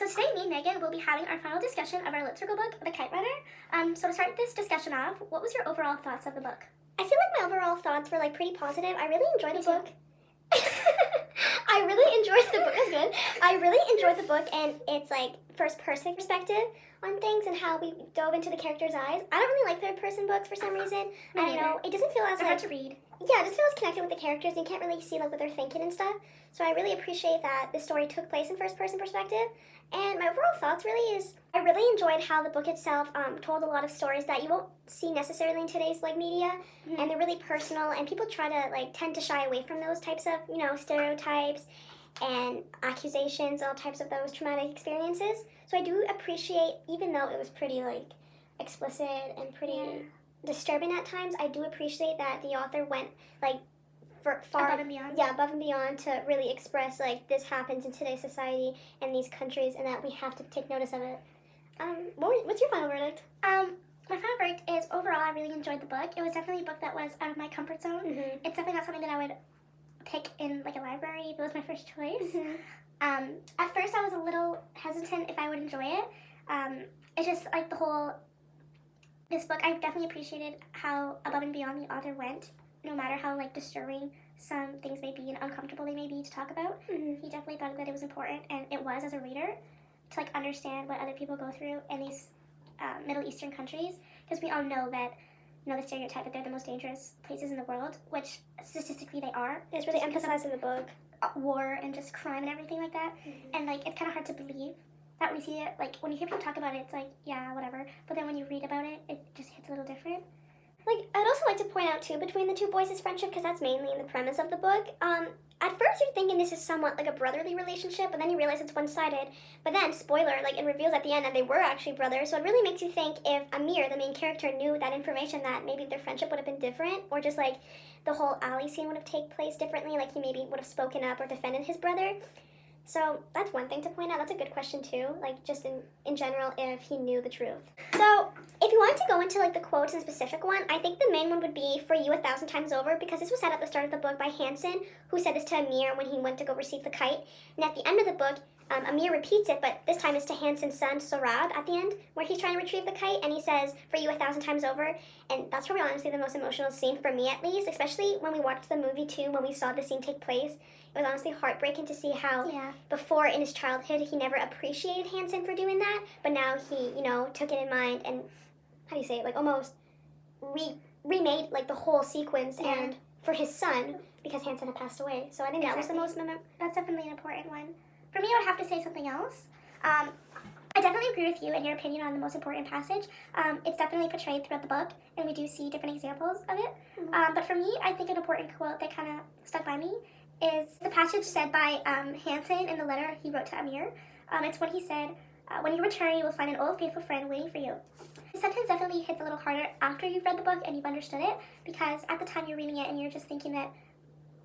So today me and Megan will be having our final discussion of our lit circle book, The Kite Runner. So to start this discussion off, what was your overall thoughts of the book? I feel like my overall thoughts were like pretty positive. I really enjoyed the book. I really enjoyed the book. That's good. I really enjoyed the book and its like first person perspective on things and how we dove into the characters' eyes. I don't really like third person books for some reason. I don't know. It doesn't feel as They're hard to read. Yeah, it just feels connected with the characters. You can't really see like what they're thinking and stuff. So I really appreciate that this story took place in first person perspective. And my overall thoughts really is I really enjoyed how the book itself told a lot of stories that you won't see necessarily in today's like media, and they're really personal. And people try to like tend to shy away from those types of stereotypes and accusations, all types of those traumatic experiences. So I do appreciate, even though it was pretty like explicit and pretty disturbing at times, I do appreciate that the author went like far above and beyond. Yeah, above and beyond to really express like this happens in today's society and these countries, and that we have to take notice of it. What's your final verdict? My final verdict is overall I really enjoyed the book. It was definitely a book that was out of my comfort zone. Mm-hmm. It's definitely not something that I would pick in like a library if it was my first choice. Mm-hmm. At first I was a little hesitant if I would enjoy it. It's just like this book, I definitely appreciated how above and beyond the author went, no matter how like disturbing some things may be and uncomfortable they may be to talk about. Mm-hmm. He definitely thought that it was important, and it was as a reader, to like understand what other people go through in these Middle Eastern countries, because we all know that the stereotype that they're the most dangerous places in the world, which statistically they are. It's really emphasized in the book. War and just crime and everything like that. Mm-hmm. And like it's kind of hard to believe that when you see it, like when you hear people talk about it, it's like, yeah, whatever. But then when you read about it, it just hits a little different. Like, I'd also like to point out, too, between the two boys' friendship, because that's mainly in the premise of the book. At first you're thinking this is somewhat like a brotherly relationship, but then you realize it's one-sided. But then, spoiler, like, it reveals at the end that they were actually brothers, so it really makes you think if Amir, the main character, knew that information, that maybe their friendship would have been different, or just, like, the whole alley scene would have taken place differently, like, he maybe would have spoken up or defended his brother. So that's one thing to point out. That's a good question too, like just in general, if he knew the truth. So if you wanted to go into like the quotes and specific one, I think the main one would be "for you 1,000 times over," because this was said at the start of the book by Hansen, who said this to Amir when he went to go receive the kite. And at the end of the book, Amir repeats it, but this time it's to Hansen's son, Sorab, at the end, where he's trying to retrieve the kite, and he says, "for you 1,000 times over." And that's probably honestly the most emotional scene for me, at least, especially when we watched the movie too, when we saw the scene take place. It was honestly heartbreaking to see how before in his childhood he never appreciated Hansen for doing that, but now he, took it in mind and, how do you say it, like almost remade like the whole sequence and for his son, because Hansen had passed away. So I think that was the most memorable. That's definitely an important one. For me, I would have to say something else. I definitely agree with you in your opinion on the most important passage. It's definitely portrayed throughout the book, and we do see different examples of it. Mm-hmm. But for me, I think an important quote that kind of stuck by me is the passage said by Hansen in the letter he wrote to Amir. It's when he said, "When you return, you will find an old faithful friend waiting for you." This sentence definitely hits a little harder after you've read the book and you've understood it, because at the time you're reading it and you're just thinking that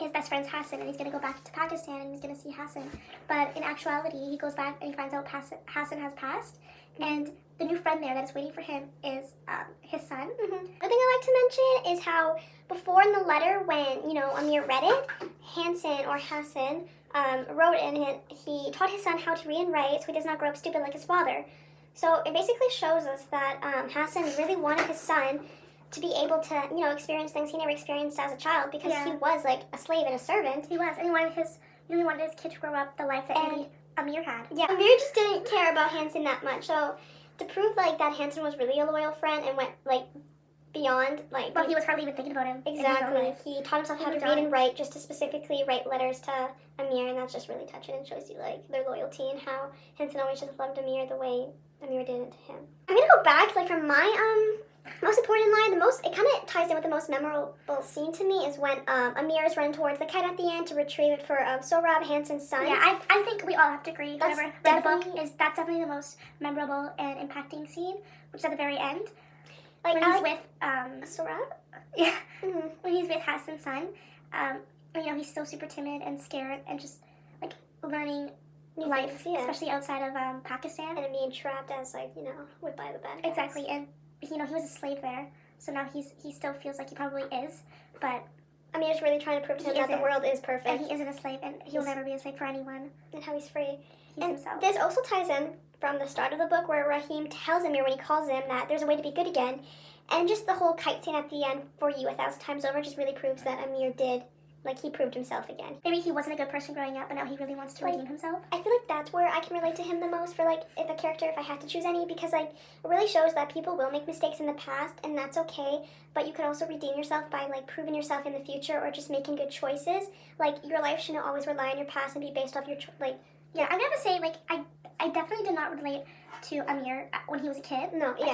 his best friend's Hassan and he's going to go back to Pakistan and he's going to see Hassan. But in actuality, he goes back and he finds out Hassan has passed, and the new friend there that is waiting for him is his son. Mm-hmm. Another thing I like to mention is how before in the letter when, Amir read it, Hassan wrote in it, he taught his son how to read and write so he does not grow up stupid like his father. So it basically shows us that Hassan really wanted his son to be able to, experience things he never experienced as a child, because he was like a slave and a servant. He was, and he wanted his kid to grow up the life that Amir had. Yeah, Amir just didn't care about Hansen that much. So to prove like that Hansen was really a loyal friend and went like beyond like. Well, he was hardly even thinking about him. Exactly. He taught himself how to read and write just to specifically write letters to Amir, and that's just really touching and shows you like their loyalty and how Hansen always just loved Amir the way Amir did it to him. I'm gonna go back like from my most important line. It kind of ties in with the most memorable scene to me is when Amir is running towards the kite at the end to retrieve it for Sorab, Hansen's son. Yeah, I think we all have to agree. Whoever read the book, that's definitely the most memorable and impacting scene, which is at the very end. Like when he's with Sorab? Yeah. Mm-hmm. When he's with Hassan's son, he's still super timid and scared and just like learning new life, especially outside of Pakistan. And being trapped as whipped by the bad guys. Exactly, and he was a slave there, so now he still feels like he probably is, but Amir's really trying to prove to him that the world is perfect. And he isn't a slave, and he'll never be a slave for anyone. And how he's free. he's himself. This also ties in from the start of the book where Raheem tells Amir when he calls him that there's a way to be good again. And just the whole kite scene at the end, for you 1,000 times over, just really proves that Amir did, like, he proved himself again. Maybe he wasn't a good person growing up, but now he really wants to redeem himself. I feel like that's where I can relate to him the most for, like, if a character, if I had to choose any, because, like, it really shows that people will make mistakes in the past, and that's okay, but you could also redeem yourself by, like, proving yourself in the future or just making good choices. Like, your life shouldn't always rely on your past and be based off your, Yeah, I'm gonna say, like, I definitely did not relate to Amir when he was a kid. No, yeah,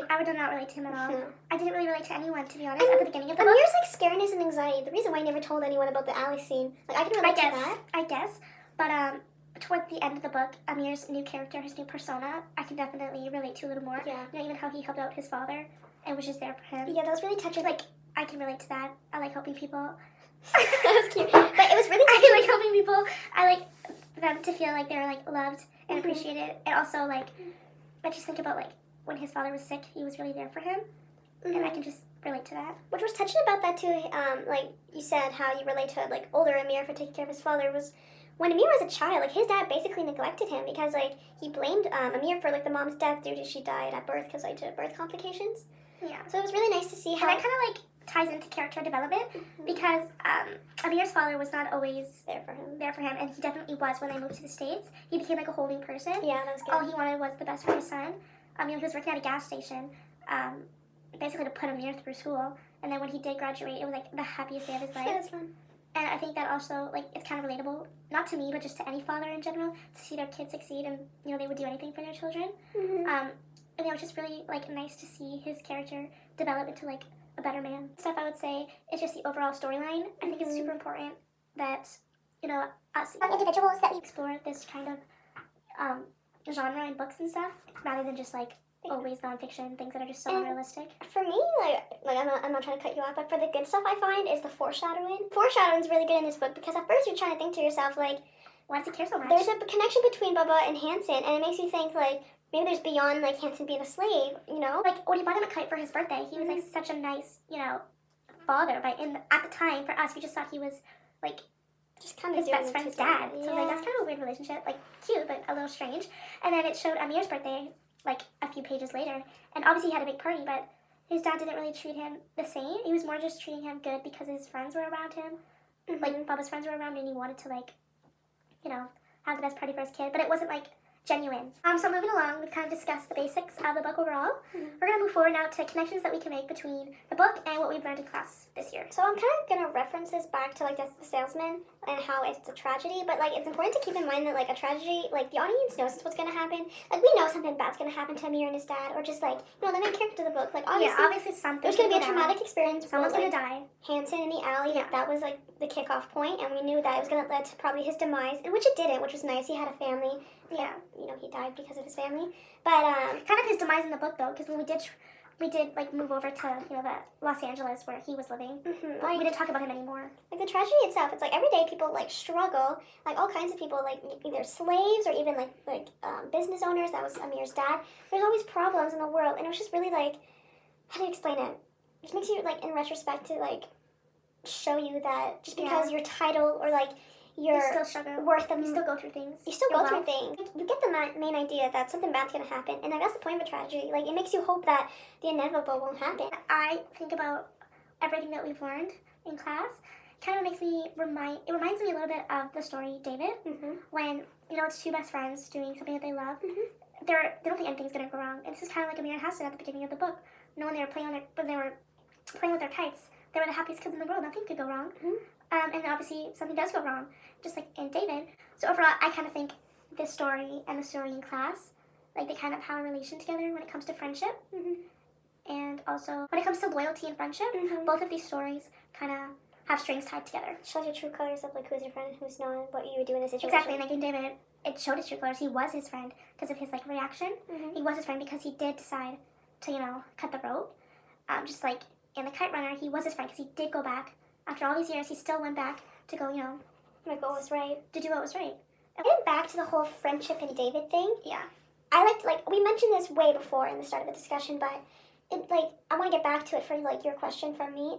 I did not relate to him at all. No. I didn't really relate to anyone, to be honest, at the beginning of the book. Amir's, like, scariness and anxiety, the reason why I never told anyone about the alley scene. Like, I can relate to that. I guess. But, toward the end of the book, Amir's new character, his new persona, I can definitely relate to a little more. Yeah. You know, even how he helped out his father and was just there for him. Yeah, that was really touching. Like, I can relate to that. I like helping people. That was cute. But it was really touching. I like helping people. I like them to feel like they're, like, loved and appreciated. And also, like, I just think about, like, when his father was sick, he was really there for him. And I can just relate to that. Which was touching about that too, like you said, how you relate to, like, older Amir for taking care of his father, was when Amir was a child, like, his dad basically neglected him because, like, he blamed Amir for, like, the mom's death due to she died at birth because, like, to birth complications. Yeah. So it was really nice to see how... And that kind of, like, ties into character development because Amir's father was not always there for him, and he definitely was when they moved to the States. He became, like, a whole new person. Yeah, that was good. All he wanted was the best for his son. He was working at a gas station, basically to put Amir through school. And then when he did graduate, it was, like, the happiest day of his life. Yeah, it was fun. And I think that also, like, it's kind of relatable, not to me, but just to any father in general, to see their kids succeed and, you know, they would do anything for their children. And it was just really, like, nice to see his character develop into, like, a better man. Stuff I would say is just the overall storyline. I think it's super important that, you know, us individuals, that we explore this kind of genre in books and stuff, rather than just, like, always nonfiction, things that are just so unrealistic. For me, like I'm not trying to cut you off, but for the good stuff I find is the foreshadowing. Foreshadowing is really good in this book because at first you're trying to think to yourself, like, why does he care so much? There's a connection between Bubba and Hansen, and it makes you think, like, maybe there's beyond, like, Hansen being a slave, you know? Like, when he bought him a kite for his birthday, he was, like, such a nice, you know, father, but at the time, for us, we just thought he was, like, just kind of his best friend's dad. Yeah. So, like, that's kind of a weird relationship. Like, cute, but a little strange. And then it showed Amir's birthday, like, a few pages later. And obviously he had a big party, but his dad didn't really treat him the same. He was more just treating him good because his friends were around him. Like, Bubba's friends were around, and he wanted to, like, you know, have the best party for his kid. But it wasn't, like, genuine. So moving along, we've kind of discussed the basics of the book overall. We're going to move forward now to connections that we can make between the book and what we've learned in class this year. So I'm kind of going to reference this back to, like, the salesman and how it's a tragedy, but, like, it's important to keep in mind that, like, a tragedy, like, the audience knows what's going to happen. Like, we know something bad's going to happen to Amir and his dad, or just, like, you know, the main character of the book. Like, obviously something. There's going to be a traumatic experience. Someone's going to die. Hansen in the alley, that was, like, the kickoff point, and we knew that it was going to lead to probably his demise, and which it didn't, which was nice. He had a family. Yeah. You know, he died because of his family. But, kind of his demise in the book, though, because when we did, like, move over to, you know, the Los Angeles where he was living. Like, we didn't talk about him anymore. Like, the tragedy itself, it's like every day people, like, struggle. Like, all kinds of people, like, either slaves or even, like business owners. That was Amir's dad. There's always problems in the world. And it was just really, like, how do you explain it? It just makes you, like, in retrospect, to, like, show you that just because your title or, like, you still struggle. You still go through things. You still go through things. You get the main idea that something bad's going to happen. And like, that's the point of a tragedy. Like, it makes you hope that the inevitable won't happen. I think about everything that we've learned in class. Kind of it reminds me a little bit of the story David. When, you know, it's two best friends doing something that they love. They don't think anything's going to go wrong. And this is kind of like Amir and Hassan at the beginning of the book. You know, when they were playing with their kites, they were the happiest kids in the world. Nothing could go wrong. And obviously something does go wrong, just like in David. So overall, I kind of think this story and the story in class, like, they kind of have a relation together when it comes to friendship. And also when it comes to loyalty and friendship, both of these stories kind of have strings tied together. Shows your true colors of, like, who's your friend and who's not, what you would do in a situation. Exactly, and like in David, it showed his true colors. He was his friend because of his, like, reaction. He was his friend because he did decide to, you know, cut the rope. Just like in the Kite Runner, he was his friend because he did go back. After all these years, he still went back to go, you know, like, what was right. To do what was right. Getting back to the whole friendship and David thing. Yeah. I like, we mentioned this way before in the start of the discussion, but it, like, I want to get back to it for, like, your question from me.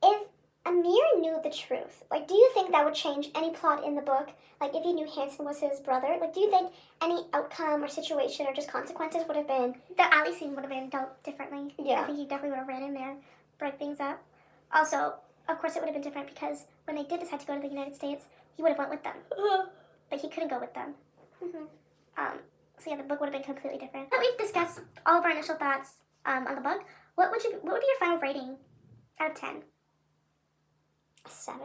If Amir knew the truth. Like, do you think that would change any plot in the book? Like, if he knew Hansen was his brother? Like, do you think any outcome or situation or just consequences would have been... The alley scene would have been dealt differently. Yeah. I think he definitely would have ran in there, broke things up. Also, of course, it would have been different because when they did decide to go to the United States, he would have went with them. But he couldn't go with them. So yeah, the book would have been completely different. Now we've discussed all of our initial thoughts on the book. What would be your final rating out of 10? 7?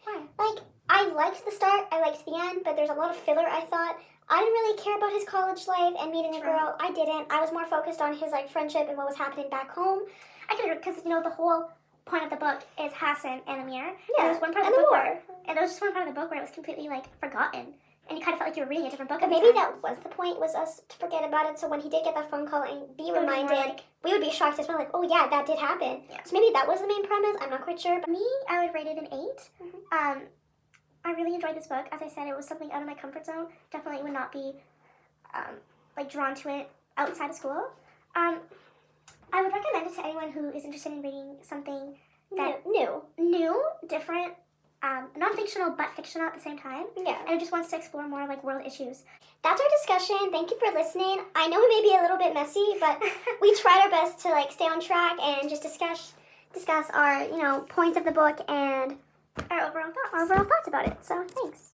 Why? Like, I liked the start, I liked the end, but there's a lot of filler, I thought. I didn't really care about his college life and meeting a girl. I didn't. I was more focused on his, like, friendship and what was happening back home. I can agree, because, you know, the whole point of the book is Hassan and Amir. Yeah, and there was one part of and the the book war. and there was just one part of the book where it was completely, like, forgotten. And you kind of felt like you were reading a different book. But maybe that was the point, was us to forget about it, so when he did get that phone call and be It would be more reminded, like- we would be shocked as well, like, oh yeah, that did happen. Yeah. So maybe that was the main premise, I'm not quite sure. But Me, I would rate it an 8. I really enjoyed this book. As I said, it was something out of my comfort zone. Definitely would not be, like, drawn to it outside of school. I would recommend it to anyone who is interested in reading something that new, different, non-fictional but fictional at the same time, Yeah. and just wants to explore more like world issues. That's our discussion. Thank you for listening. I know we may be a little bit messy, but we tried our best to like stay on track and just discuss our, points of the book and Our overall thoughts. our overall thoughts about it. So thanks.